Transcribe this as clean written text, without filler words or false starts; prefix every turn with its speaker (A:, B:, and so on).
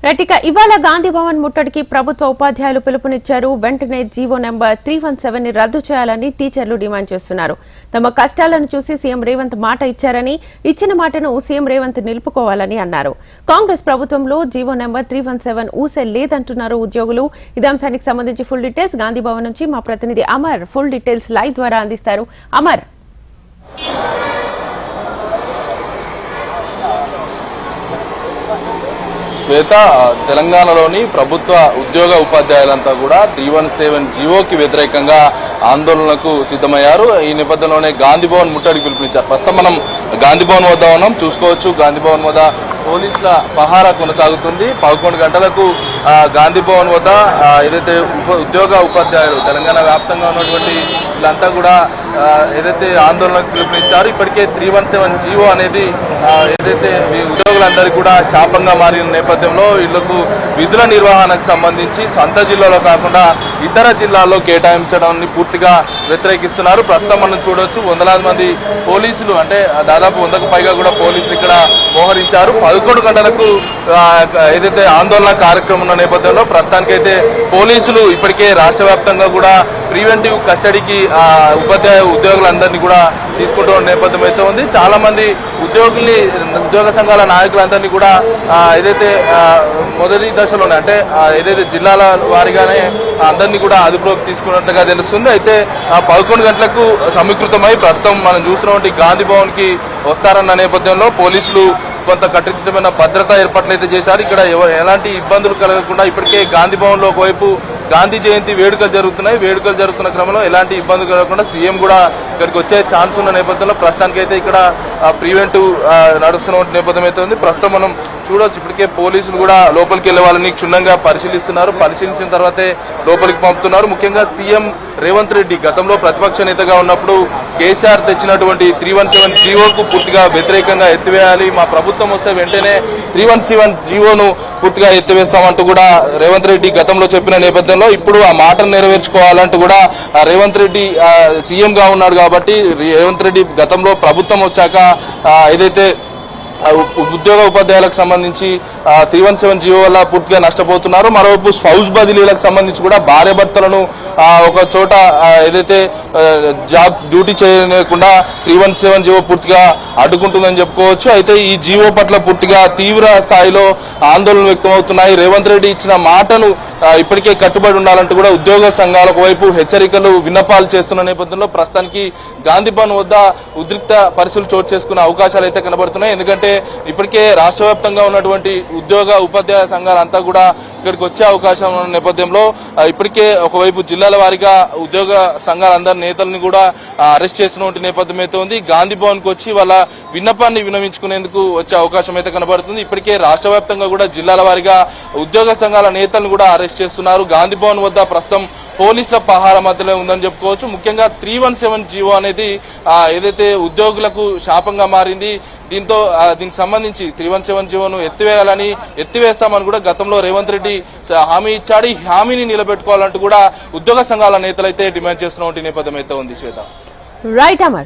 A: రటిక ఇవాళ గాంధీ భవన్ ముట్టడికి ప్రభుత్వ ఉపాధ్యాయులు పిలుపునిచ్చారు. వెంటనే జీవో నెంబర్ 317 ని రద్దు చేయాలని టీచర్లు డిమాండ్ చేస్తున్నారు. తమ కష్టాలను చూసి సీఎం రేవంత్ మాట ఇచ్చారని, ఇచ్చిన మాటను సీఎం రేవంత్ నిలుపుకోవాలని అన్నారు. కాంగ్రెస్ ప్రభుత్వంలో జీవో నెంబర్ 317 ఊసే లేదంటున్నారు ఉద్యోగులు. ఇదే అంశానికి సంబంధించి ఫుల్ డీటెయిల్స్ గాంధీ భవన్ నుంచి మా ప్రతినిధి అమర్ ఫుల్ డీటెయిల్స్ లైవ్ ద్వారా అందిస్తారు. అమర్,
B: శ్వేత, తెలంగాణలోని ప్రభుత్వ ఉద్యోగ ఉపాధ్యాయులంతా కూడా 317 జీవోకి వ్యతిరేకంగా ఆందోళనకు సిద్ధమయ్యారు. ఈ నేపథ్యంలోనే గాంధీ భవన్ ముట్టడికి పిలుపునిచ్చారు. ప్రస్తుతం మనం గాంధీ భవన్ వద్ద ఉన్నాం. చూసుకోవచ్చు, గాంధీ భవన్ వద్ద పోలీసుల పహారా కొనసాగుతుంది. 11 గంటలకు గాంధీ భవన్ వద్ద ఏదైతే ఉద్యోగ ఉపాధ్యాయులు తెలంగాణ వ్యాప్తంగా ఉన్నటువంటి వీళ్ళంతా కూడా ఏదైతే ఆందోళనకు పిలుపునిచ్చారు. ఇప్పటికే 317 జీవో అనేది ఏదైతే ఉద్యోగులందరికీ కూడా శాపంగా మారిన నేపథ్యంలో వీళ్లకు విధుల నిర్వహణకు సంబంధించి సొంత జిల్లాలో కాకుండా ఇతర జిల్లాల్లో కేటాయించడాన్ని పూర్తిగా వ్యతిరేకిస్తున్నారు. ప్రస్తుతం మనం చూడవచ్చు, వందలాది మంది పోలీసులు, అంటే దాదాపు 100కు పైగా కూడా పోలీసులు ఇక్కడ మోహరించారు. 11 గంటలకు ఏదైతే ఆందోళన కార్యక్రమం ఉన్న నేపథ్యంలో ప్రస్తుతానికైతే పోలీసులు ఇప్పటికే రాష్ట్ర వ్యాప్తంగా కూడా ప్రివెంటివ్ కస్టడీకి ఉద్యోగులందరినీ కూడా తీసుకుంటున్న నేపథ్యం అయితే ఉంది. చాలా మంది ఉద్యోగ సంఘాల నాయకులందరినీ కూడా ఏదైతే మొదటి దశలోనే, అంటే ఏదైతే జిల్లాల వారిగానే అందరినీ కూడా అదుపులోకి తీసుకున్నట్లుగా తెలుస్తుంది. అయితే 11 గంటలకు సమీకృతమై ప్రస్తుతం మనం చూసినటువంటి గాంధీ భవన్ కి వస్తారన్న నేపథ్యంలో పోలీసులు కొంత కట్టుదిట్టమైన భద్రతా ఏర్పాట్లు అయితే చేశారు. ఇక్కడ ఎలాంటి ఇబ్బందులు కలగకుండా ఇప్పటికే గాంధీ భవన్ లో ఒకవైపు గాంధీ జయంతి వేడుకలు జరుగుతున్నాయి. వేడుకలు జరుగుతున్న క్రమంలో ఎలాంటి ఇబ్బందులు కలగకుండా సీఎం కూడా ఇక్కడికి వచ్చే ఛాన్స్ ఉన్న నేపథ్యంలో ప్రస్తుతానికైతే ఇక్కడ ప్రివెంటివ్ నడుస్తున్న నేపథ్యం అయితే ఉంది. ప్రస్తుతం మనం చూడవచ్చు, ఇప్పటికే పోలీసులు కూడా లోపలికి వెళ్లే వాళ్ళని క్షుణ్ణంగా పరిశీలిస్తున్నారు. పరిశీలించిన తర్వాతే లోపలికి పంపుతున్నారు. ముఖ్యంగా సీఎం రేవంత్ రెడ్డి గతంలో ప్రతిపక్ష నేతగా ఉన్నప్పుడు కేసీఆర్ తెచ్చినటువంటి 317 జీవోకు పూర్తిగా వ్యతిరేకంగా ఎత్తివేయాలి, మా ప్రభుత్వం వస్తే వెంటనే 317 జీవోను పూర్తిగా ఎత్తివేస్తామంటూ కూడా రేవంత్ రెడ్డి గతంలో చెప్పిన నేపథ్యంలో ఇప్పుడు ఆ మాటను నెరవేర్చుకోవాలంటూ కూడా రేవంత్ రెడ్డి సీఎం గా ఉన్నాడు. కాబట్టి రేవంత్ రెడ్డి గతంలో ప్రభుత్వం వచ్చాక ఏదైతే ఉద్యోగ ఉపాధ్యాయులకు సంబంధించి 317 జీవో వల్ల పూర్తిగా నష్టపోతున్నారు. మరోవైపు స్పౌస్ బదిలీలకు సంబంధించి కూడా భార్య భర్తలను ఒక చోట ఏదైతే డ్యూటీ చేయకుండా 317 జీవో పూర్తిగా అడ్డుకుంటుందని చెప్పుకోవచ్చు. అయితే ఈ జీవో పట్ల పూర్తిగా తీవ్ర స్థాయిలో ఆందోళనలు వ్యక్తమవుతున్నాయి. రేవంత్ రెడ్డి ఇచ్చిన మాటను ఇప్పటికే కట్టుబడి ఉండాలంటూ కూడా ఉద్యోగ సంఘాలకు వైపు హెచ్చరికలు, విన్నపాలు చేస్తున్న నేపథ్యంలో ప్రస్తుతానికి గాంధీ భవన్ వద్ద ఉద్రిక్త పరిస్థితులు చోటు చేసుకునే అవకాశాలు అయితే కనబడుతున్నాయి. ఎందుకంటే ఇప్పటికే రాష్ట్ర వ్యాప్తంగా ఉన్నటువంటి ఉద్యోగ ఉపాధ్యాయ సంఘాలంతా కూడా ఇక్కడికి వచ్చే అవకాశం ఉన్న నేపథ్యంలో ఇప్పటికే ఒకవైపు జిల్లాల వారీగా ఉద్యోగ సంఘాలందరి నేతలను కూడా అరెస్ట్ చేసినటువంటి నేపథ్యం అయితే ఉంది. గాంధీ భవన్ కు వచ్చి వాళ్ళ విన్నపాన్ని విన్నవించుకునేందుకు వచ్చే అవకాశం అయితే కనబడుతుంది. ఇప్పటికే రాష్ట్ర వ్యాప్తంగా కూడా జిల్లాల వారీగా ఉద్యోగ సంఘాల నేతలను కూడా అరెస్ట్ చేస్తున్నారు. గాంధీ భవన్ వద్ద ప్రస్తుతం పోలీసుల పహార మధ్యలో ఉందని చెప్పుకోవచ్చు. ముఖ్యంగా 317 జీవో అనేది ఏదైతే ఉద్యోగులకు శాపంగా మారింది. దీనికి సంబంధించి 317 జీవోను ఎత్తివేస్తామని కూడా గతంలో రేవంత్ రెడ్డి హామీ ఇచ్చాడు. ఈ హామీని నిలబెట్టుకోవాలంటూ కూడా ఉద్యోగ సంఘాల నేతలైతే డిమాండ్ చేస్తున్న నేపథ్యం అయితే ఉంది. శ్వేత,
A: రైట్ అమర్.